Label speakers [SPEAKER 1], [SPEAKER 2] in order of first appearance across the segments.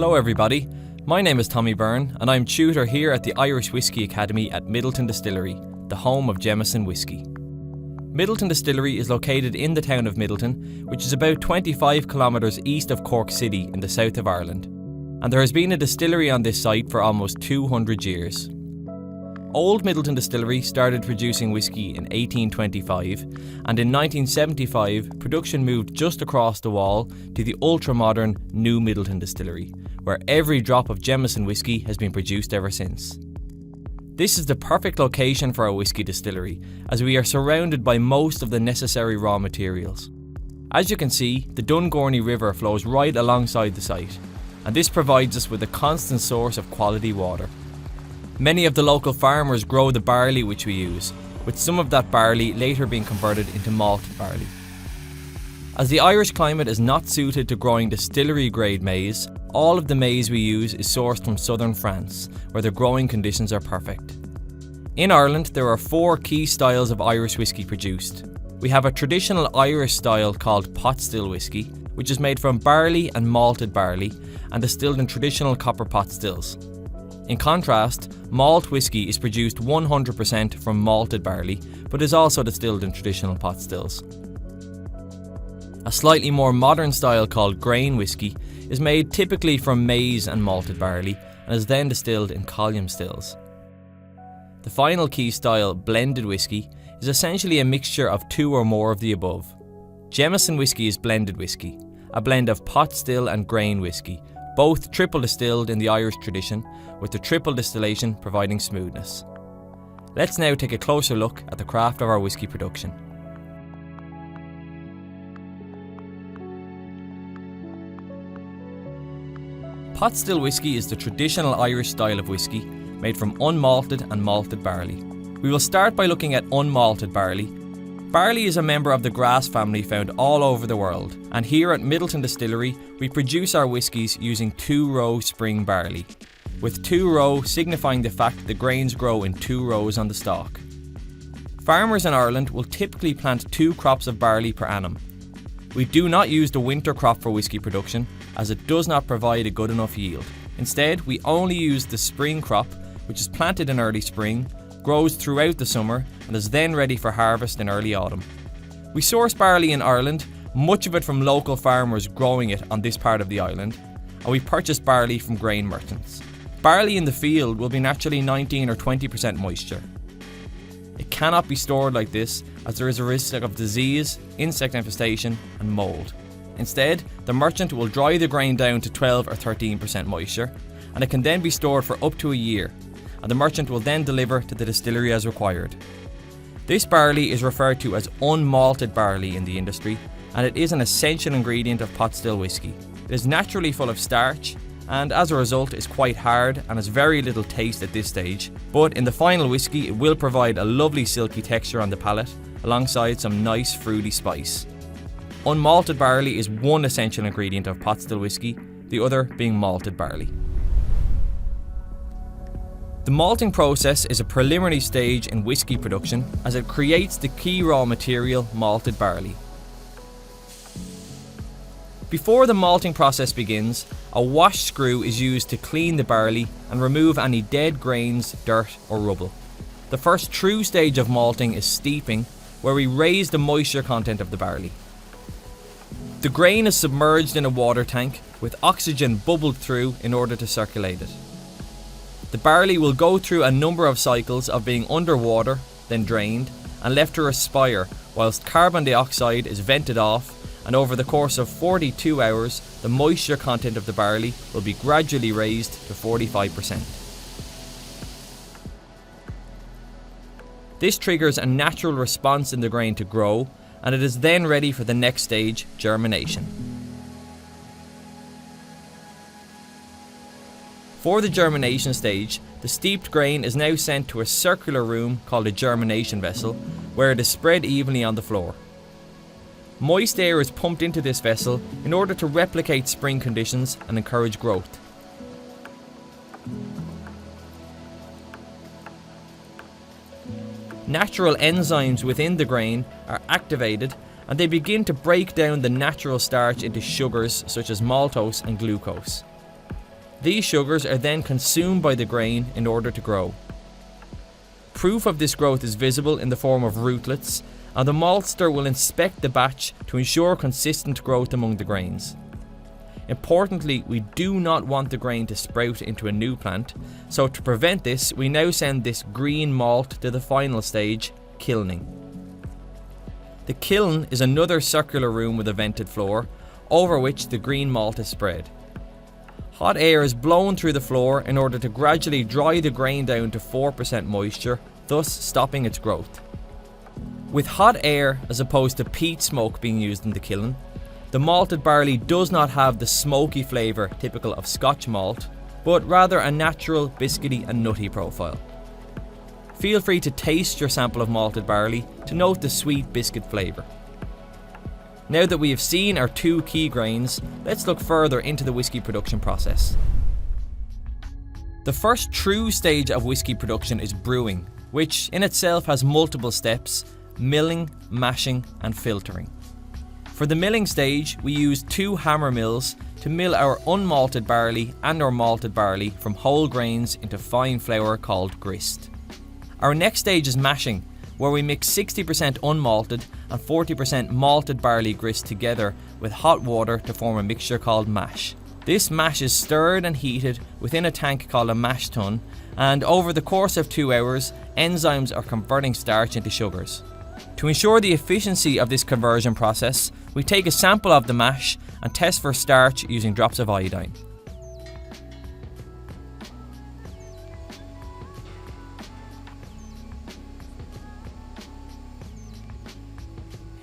[SPEAKER 1] Hello everybody, my name is Tommy Byrne and I'm tutor here at the Irish Whisky Academy at Midleton Distillery, the home of Jameson whisky. Midleton Distillery is located in the town of Midleton, which is about 25 kilometres east of Cork City in the south of Ireland, and there has been a distillery on this site for almost 200 years. Old Midleton Distillery started producing whisky in 1825, and in 1975 production moved just across the wall to the ultra-modern New Midleton Distillery, where every drop of Jameson whisky has been produced ever since. This is the perfect location for a whisky distillery, as we are surrounded by most of the necessary raw materials. As you can see, the Dungorney River flows right alongside the site, and this provides us with a constant source of quality water. Many of the local farmers grow the barley which we use, with some of that barley later being converted into malted barley. As the Irish climate is not suited to growing distillery grade maize, all of the maize we use is sourced from southern France, where the growing conditions are perfect. In Ireland, there are 4 key styles of Irish whisky produced. We have a traditional Irish style called pot still whisky, which is made from barley and malted barley and distilled in traditional copper pot stills. In contrast, malt whisky is produced 100% from malted barley, but is also distilled in traditional pot stills. A slightly more modern style called grain whisky is made typically from maize and malted barley and is then distilled in column stills. The final key style, blended whisky, is essentially a mixture of 2 or more of the above. Jameson whisky is blended whisky, a blend of pot still and grain whisky, both triple distilled in the Irish tradition, with the triple distillation providing smoothness. Let's now take a closer look at the craft of our whisky production. Pot still whisky is the traditional Irish style of whisky, made from unmalted and malted barley. We will start by looking at unmalted barley. Barley is a member of the grass family found all over the world, and here at Midleton Distillery we produce our whiskies using 2-row spring barley, with 2-row signifying the fact the grains grow in 2 rows on the stalk. Farmers in Ireland will typically plant 2 crops of barley per annum. We do not use the winter crop for whisky production, as it does not provide a good enough yield. Instead, we only use the spring crop, which is planted in early spring, grows throughout the summer and is then ready for harvest in early autumn. We source barley in Ireland, much of it from local farmers growing it on this part of the island, and we purchase barley from grain merchants. Barley in the field will be naturally 19 or 20% moisture. It cannot be stored like this, as there is a risk of disease, insect infestation and mould. Instead, the merchant will dry the grain down to 12 or 13% moisture, and it can then be stored for up to a year, and the merchant will then deliver to the distillery as required. This barley is referred to as unmalted barley in the industry, and it is an essential ingredient of pot still whisky. It is naturally full of starch, and as a result is quite hard and has very little taste at this stage, but in the final whisky it will provide a lovely silky texture on the palate, alongside some nice fruity spice. Unmalted barley is one essential ingredient of pot still whisky, the other being malted barley. The malting process is a preliminary stage in whisky production, as it creates the key raw material, malted barley. Before the malting process begins, a wash screw is used to clean the barley and remove any dead grains, dirt or rubble. The first true stage of malting is steeping, where we raise the moisture content of the barley. The grain is submerged in a water tank with oxygen bubbled through in order to circulate it. The barley will go through a number of cycles of being underwater, then drained, and left to respire whilst carbon dioxide is vented off, and over the course of 42 hours, the moisture content of the barley will be gradually raised to 45%. This triggers a natural response in the grain to grow, and it is then ready for the next stage, germination. For the germination stage, the steeped grain is now sent to a circular room called a germination vessel, where it is spread evenly on the floor. Moist air is pumped into this vessel in order to replicate spring conditions and encourage growth. Natural enzymes within the grain are activated, and they begin to break down the natural starch into sugars such as maltose and glucose. These sugars are then consumed by the grain in order to grow. Proof of this growth is visible in the form of rootlets, and the maltster will inspect the batch to ensure consistent growth among the grains. Importantly, we do not want the grain to sprout into a new plant, so to prevent this, we now send this green malt to the final stage, kilning. The kiln is another circular room with a vented floor, over which the green malt is spread. Hot air is blown through the floor in order to gradually dry the grain down to 4% moisture, thus stopping its growth. With hot air as opposed to peat smoke being used in the kiln, the malted barley does not have the smoky flavour typical of Scotch malt, but rather a natural biscuity and nutty profile. Feel free to taste your sample of malted barley to note the sweet biscuit flavour. Now that we have seen our two key grains, let's look further into the whisky production process. The first true stage of whisky production is brewing, which in itself has multiple steps: milling, mashing and filtering. For the milling stage, we use 2 hammer mills to mill our unmalted barley and our malted barley from whole grains into fine flour called grist. Our next stage is mashing, where we mix 60% unmalted and 40% malted barley grist together with hot water to form a mixture called mash. This mash is stirred and heated within a tank called a mash tun, and over the course of 2 hours, enzymes are converting starch into sugars. To ensure the efficiency of this conversion process, we take a sample of the mash and test for starch using drops of iodine.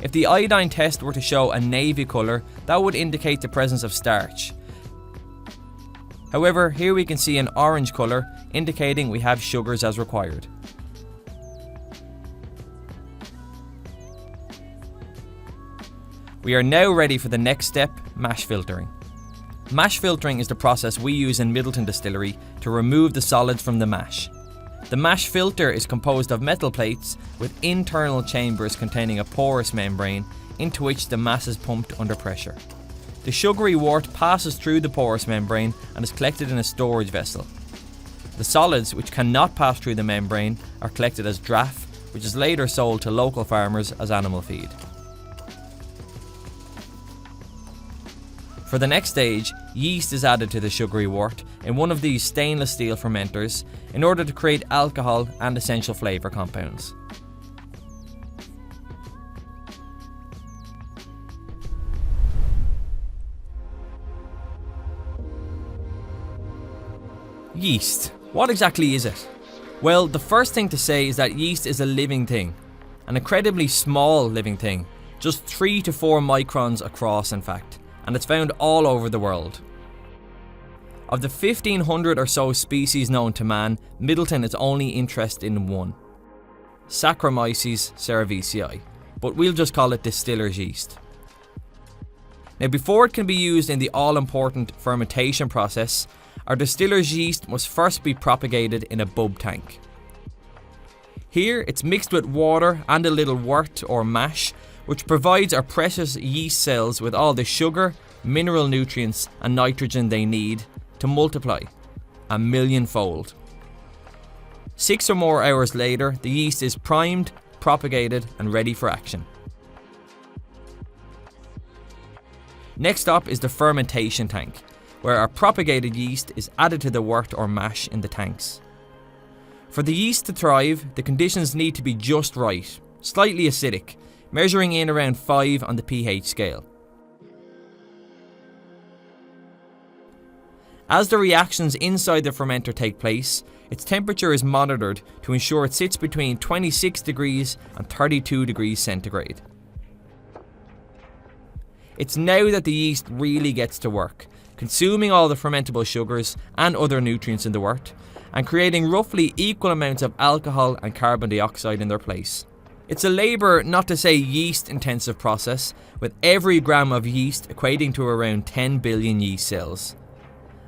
[SPEAKER 1] If the iodine test were to show a navy colour, that would indicate the presence of starch. However, here we can see an orange colour, indicating we have sugars as required. We are now ready for the next step, mash filtering. Mash filtering is the process we use in Midleton Distillery to remove the solids from the mash. The mash filter is composed of metal plates with internal chambers containing a porous membrane into which the mass is pumped under pressure. The sugary wort passes through the porous membrane and is collected in a storage vessel. The solids, which cannot pass through the membrane, are collected as draff, which is later sold to local farmers as animal feed. For the next stage, yeast is added to the sugary wort in one of these stainless steel fermenters in order to create alcohol and essential flavour compounds. Yeast. What exactly is it? Well, the first thing to say is that yeast is a living thing, an incredibly small living thing, just 3 to 4 microns across in fact, and it's found all over the world. Of the 1,500 or so species known to man, Midleton is only interested in one, Saccharomyces cerevisiae, but we'll just call it distiller's yeast. Now, before it can be used in the all-important fermentation process, our distiller's yeast must first be propagated in a bub tank. Here, it's mixed with water and a little wort or mash, which provides our precious yeast cells with all the sugar, mineral nutrients and nitrogen they need to multiply 1,000,000-fold. 6 or more hours later, the yeast is primed, propagated and ready for action. Next up is the fermentation tank, where our propagated yeast is added to the wort or mash in the tanks. For the yeast to thrive, the conditions need to be just right, slightly acidic, measuring in around 5 on the pH scale. As the reactions inside the fermenter take place, its temperature is monitored to ensure it sits between 26 degrees and 32 degrees centigrade. It's now that the yeast really gets to work, consuming all the fermentable sugars and other nutrients in the wort, and creating roughly equal amounts of alcohol and carbon dioxide in their place. It's a labour, not to say yeast intensive process, with every gram of yeast equating to around 10 billion yeast cells.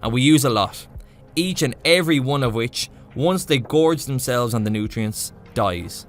[SPEAKER 1] And we use a lot, each and every one of which, once they gorge themselves on the nutrients, dies.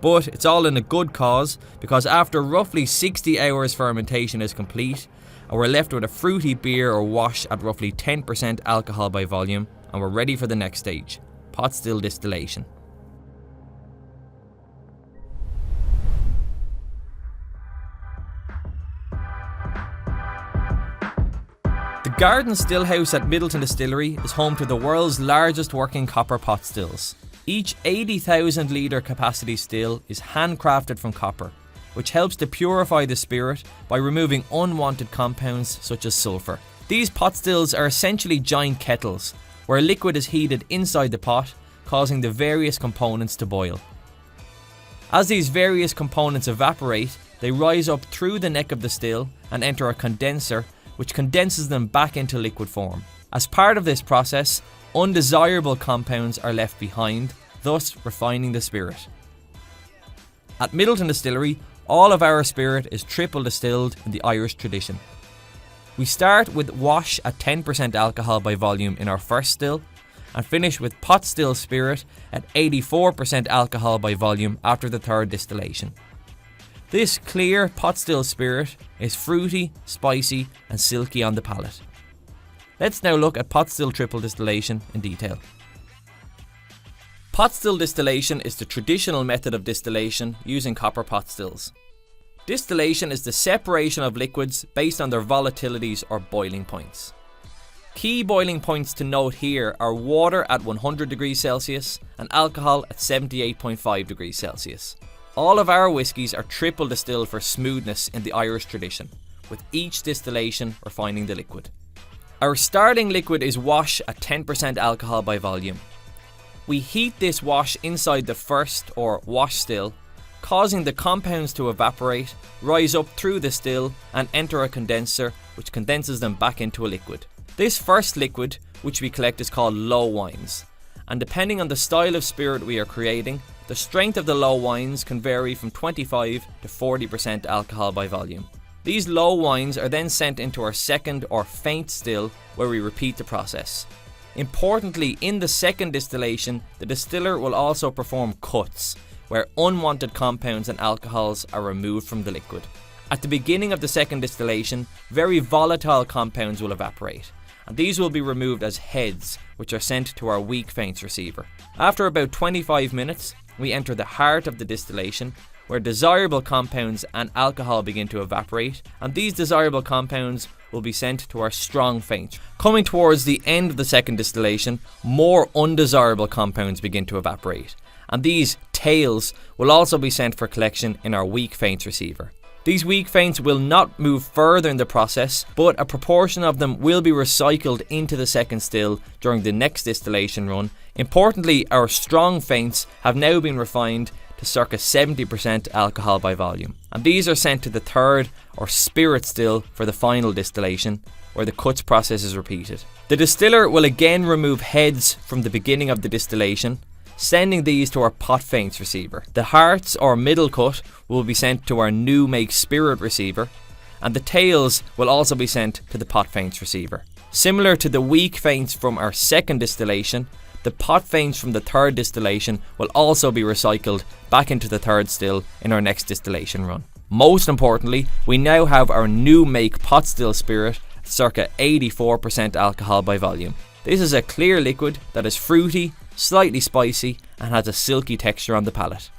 [SPEAKER 1] But it's all in a good cause, because after roughly 60 hours fermentation is complete, and we're left with a fruity beer or wash at roughly 10% alcohol by volume, and we're ready for the next stage, pot still distillation. The Garden Still House at Middleton Distillery is home to the world's largest working copper pot stills. Each 80,000 litre capacity still is handcrafted from copper, which helps to purify the spirit by removing unwanted compounds such as sulphur. These pot stills are essentially giant kettles, where liquid is heated inside the pot, causing the various components to boil. As these various components evaporate, they rise up through the neck of the still and enter a condenser, which condenses them back into liquid form. As part of this process, undesirable compounds are left behind, thus refining the spirit. At Middleton Distillery, all of our spirit is triple distilled in the Irish tradition. We start with wash at 10% alcohol by volume in our first still, and finish with pot still spirit at 84% alcohol by volume after the third distillation. This clear pot still spirit is fruity, spicy and silky on the palate. Let's now look at pot still triple distillation in detail. Pot still distillation is the traditional method of distillation using copper pot stills. Distillation is the separation of liquids based on their volatilities or boiling points. Key boiling points to note here are water at 100 degrees Celsius and alcohol at 78.5 degrees Celsius. All of our whiskies are triple distilled for smoothness in the Irish tradition, with each distillation refining the liquid. Our starting liquid is wash at 10% alcohol by volume. We heat this wash inside the first or wash still, causing the compounds to evaporate, rise up through the still and enter a condenser, which condenses them back into a liquid. This first liquid, which we collect, is called low wines, and depending on the style of spirit we are creating, the strength of the low wines can vary from 25 to 40% alcohol by volume. These low wines are then sent into our second or faint still, where we repeat the process. Importantly, in the second distillation, the distiller will also perform cuts, where unwanted compounds and alcohols are removed from the liquid. At the beginning of the second distillation, very volatile compounds will evaporate, and these will be removed as heads, which are sent to our weak faints receiver. After about 25 minutes, we enter the heart of the distillation, where desirable compounds and alcohol begin to evaporate, and these desirable compounds will be sent to our strong faints. Coming towards the end of the second distillation, more undesirable compounds begin to evaporate, and these tails will also be sent for collection in our weak faints receiver. These weak faints will not move further in the process, but a proportion of them will be recycled into the second still during the next distillation run. Importantly, our strong faints have now been refined to circa 70% alcohol by volume, and these are sent to the third or spirit still for the final distillation, where the cuts process is repeated. The distiller will again remove heads from the beginning of the distillation, sending these to our pot faints receiver. The hearts or middle cut will be sent to our new make spirit receiver, and the tails will also be sent to the pot faints receiver. Similar to the weak faints from our second distillation, the pot faints from the third distillation will also be recycled back into the third still in our next distillation run. Most importantly, we now have our new make pot still spirit at circa 84% alcohol by volume. This is a clear liquid that is fruity, slightly spicy and has a silky texture on the palate.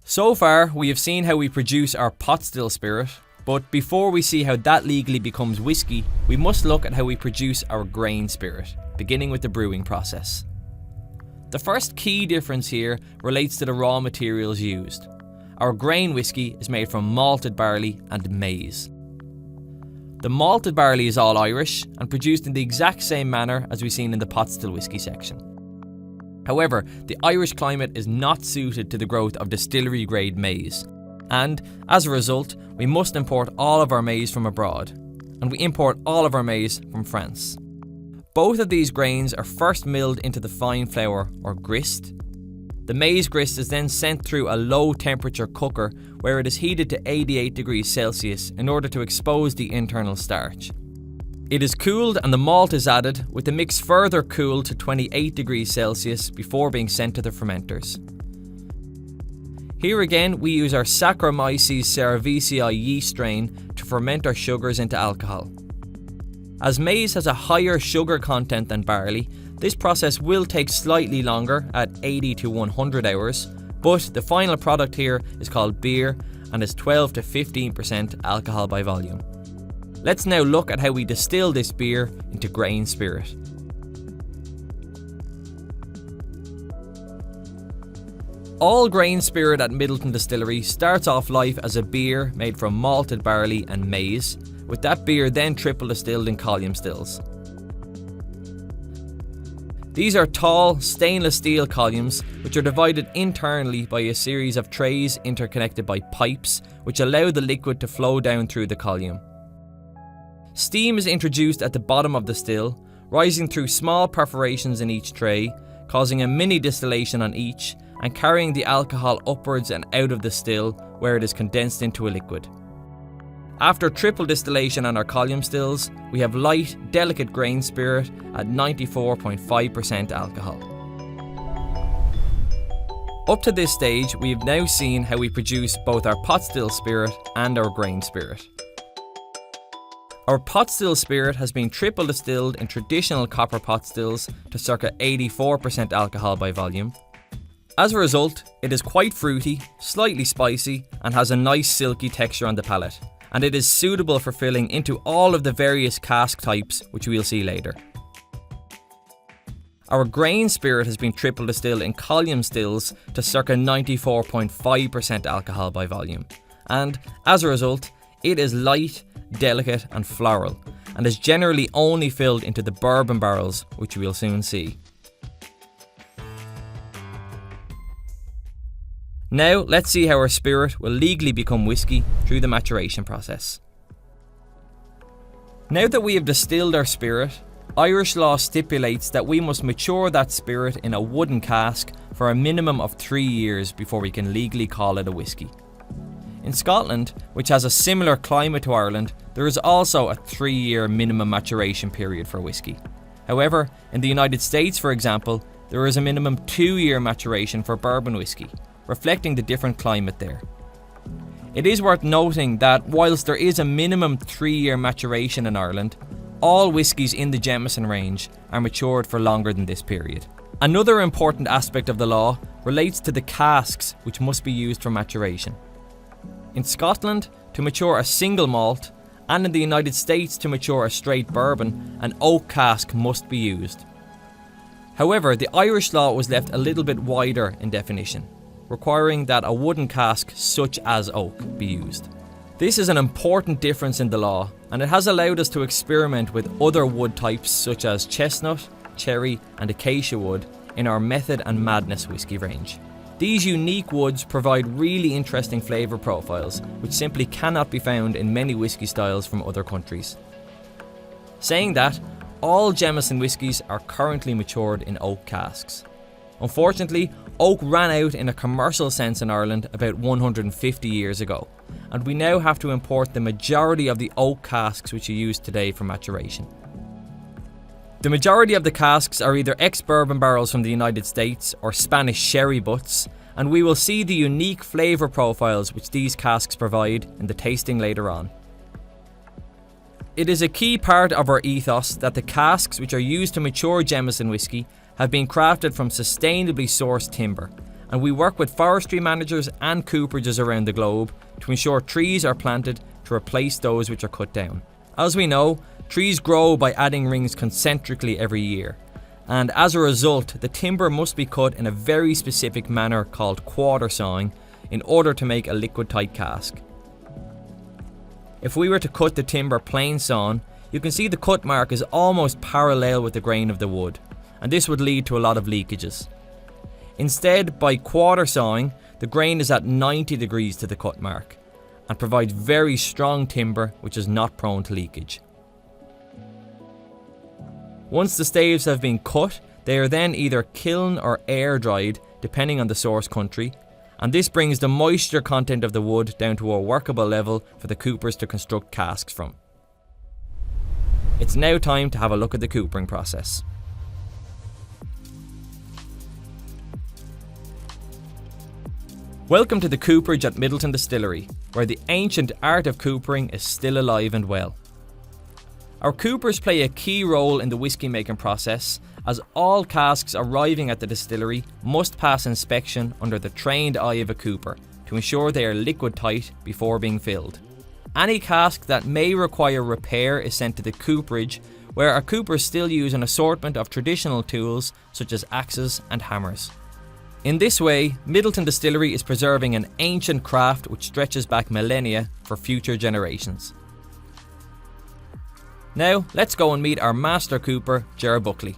[SPEAKER 1] So far, we have seen how we produce our pot still spirit, but before we see how that legally becomes whiskey, we must look at how we produce our grain spirit, beginning with the brewing process. The first key difference here relates to the raw materials used. Our grain whiskey is made from malted barley and maize. The malted barley is all Irish and produced in the exact same manner as we've seen in the pot still whiskey section. However, the Irish climate is not suited to the growth of distillery grade maize, and as a result, we must import all of our maize from abroad, and we import all of our maize from France. Both of these grains are first milled into the fine flour or grist. The maize grist is then sent through a low temperature cooker where it is heated to 88 degrees Celsius in order to expose the internal starch. It is cooled and the malt is added, with the mix further cooled to 28 degrees Celsius before being sent to the fermenters. Here again, we use our Saccharomyces cerevisiae yeast strain to ferment our sugars into alcohol. As maize has a higher sugar content than barley, this process will take slightly longer at 80 to 100 hours, but the final product here is called beer and is 12 to 15% alcohol by volume. Let's now look at how we distill this beer into grain spirit. All grain spirit at Midleton Distillery starts off life as a beer made from malted barley and maize, with that beer then triple distilled in column stills. These are tall stainless steel columns which are divided internally by a series of trays interconnected by pipes which allow the liquid to flow down through the column. Steam is introduced at the bottom of the still, rising through small perforations in each tray, causing a mini distillation on each and carrying the alcohol upwards and out of the still where it is condensed into a liquid. After triple distillation on our column stills, we have light, delicate grain spirit at 94.5% alcohol. Up to this stage, we have now seen how we produce both our pot still spirit and our grain spirit. Our pot still spirit has been triple distilled in traditional copper pot stills to circa 84% alcohol by volume. As a result, it is quite fruity, slightly spicy, and has a nice silky texture on the palate, and it is suitable for filling into all of the various cask types which we'll see later. Our grain spirit has been triple distilled in column stills to circa 94.5% alcohol by volume, and as a result, it is light, delicate and floral, and is generally only filled into the bourbon barrels, which we'll soon see. Now let's see how our spirit will legally become whiskey through the maturation process. Now that we have distilled our spirit, Irish law stipulates that we must mature that spirit in a wooden cask for a minimum of 3 years before we can legally call it a whiskey. In Scotland, which has a similar climate to Ireland, there is also a 3-year minimum maturation period for whiskey. However, in the United States, for example, there is a minimum 2-year maturation for bourbon whiskey, reflecting the different climate there. It is worth noting that whilst there is a minimum 3-year maturation in Ireland, all whiskies in the Jameson range are matured for longer than this period. Another important aspect of the law relates to the casks which must be used for maturation. In Scotland, to mature a single malt, and in the United States to mature a straight bourbon, an oak cask must be used. However, the Irish law was left a little bit wider in definition, requiring that a wooden cask such as oak be used. This is an important difference in the law, and it has allowed us to experiment with other wood types such as chestnut, cherry and acacia wood in our Method and Madness whiskey range. These unique woods provide really interesting flavour profiles which simply cannot be found in many whiskey styles from other countries. Saying that, all Jameson whiskies are currently matured in oak casks. Unfortunately, oak ran out in a commercial sense in Ireland about 150 years ago, and we now have to import the majority of the oak casks which are used today for maturation. The majority of the casks are either ex-bourbon barrels from the United States or Spanish sherry butts, and we will see the unique flavour profiles which these casks provide in the tasting later on. It is a key part of our ethos that the casks which are used to mature Jameson whiskey have been crafted from sustainably sourced timber, and we work with forestry managers and cooperages around the globe to ensure trees are planted to replace those which are cut down. As we know, trees grow by adding rings concentrically every year, and as a result, the timber must be cut in a very specific manner called quarter sawing in order to make a liquid tight cask. If we were to cut the timber plain sawn, you can see the cut mark is almost parallel with the grain of the wood, and this would lead to a lot of leakages. Instead, by quarter sawing, the grain is at 90 degrees to the cut mark and provides very strong timber which is not prone to leakage. Once the staves have been cut, they are then either kiln or air dried depending on the source country, and this brings the moisture content of the wood down to a workable level for the coopers to construct casks from. It's now time to have a look at the coopering process. Welcome to the cooperage at Middleton Distillery, where the ancient art of coopering is still alive and well. Our coopers play a key role in the whisky making process, as all casks arriving at the distillery must pass inspection under the trained eye of a cooper to ensure they are liquid tight before being filled. Any cask that may require repair is sent to the cooperage, where our coopers still use an assortment of traditional tools such as axes and hammers. In this way, Middleton Distillery is preserving an ancient craft which stretches back millennia for future generations. Now, let's go and meet our master cooper, Ger Buckley.